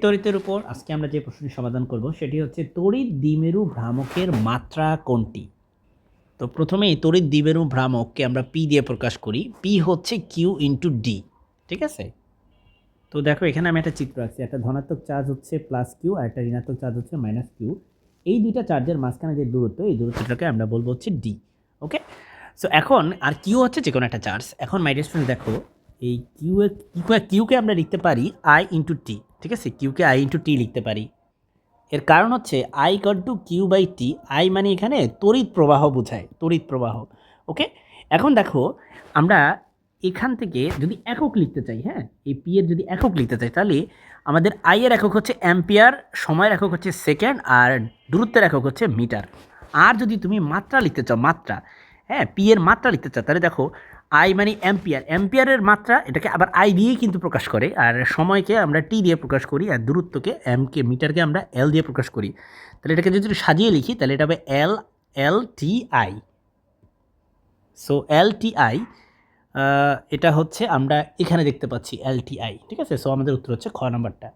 তড়িতের উপর আজকে আমরা যে প্রশ্নটি সমাধান করব সেটি হচ্ছে তড়িৎ দ্বিমেরু ভ্রামকের মাত্রা কোনটি। তো প্রথমেই তড়িৎ দ্বিমেরু ভ্রামককে আমরা পি দিয়ে প্রকাশ করি। পি হচ্ছে কিউ ইন্টু ডি, ঠিক আছে। তো দেখো এখানে আমি একটা চিত্র আঁকছি, একটা ধনাত্মক চার্জ হচ্ছে প্লাস কিউ আর একটা ঋণাত্মক চার্জ হচ্ছে মাইনাস কিউ। এই দুইটা চার্জের মাঝখানে যে দূরত্ব, এই দূরত্বটাকে আমরা বলবো হচ্ছে ডি। ওকে, সো এখন আর কিউ হচ্ছে যে কোনো একটা চার্জ। এখন মাই ডিয়ার স্টুডেন্ট দেখো, এই কিউকে আমরা লিখতে পারি আই ইন্টু টি, ঠিক আছে। কিউকে আই ইন্টু টি লিখতে পারি। এর কারণ হচ্ছে I equal to Q by T. I মানে এখানে তড়িৎ প্রবাহ বোঝায়, তড়িৎ প্রবাহ। ওকে, এখন দেখো আমরা এখান থেকে যদি একক লিখতে চাই, হ্যাঁ, এই পি এর যদি একক লিখতে চাই তাহলে আমাদের আই এর একক হচ্ছে অ্যাম্পিয়ার, সময়ের একক হচ্ছে সেকেন্ড, আর দূরত্বের একক হচ্ছে মিটার। আর যদি তুমি মাত্রা লিখতে চাও, মাত্রা, হ্যাঁ, পি এর মাত্রা লিখতে চাও তাহলে দেখো আই মানে অ্যাম্পিয়ার, অ্যাম্পিয়ারের মাত্রা এটাকে আবার আই দিয়েই কিন্তু প্রকাশ করে, আর সময়কে আমরা টি দিয়ে প্রকাশ করি, আর দূরত্বকে এমকে, মিটারকে আমরা এল দিয়ে প্রকাশ করি। তাহলে এটাকে যদি সাজিয়ে লিখি তাহলে এটা হবে L L T I. So L T I, এটা হচ্ছে আমরা এখানে দেখতে পাচ্ছি এল টি আই, ঠিক আছে। সো আমাদের উত্তর হচ্ছে খ নাম্বারটা।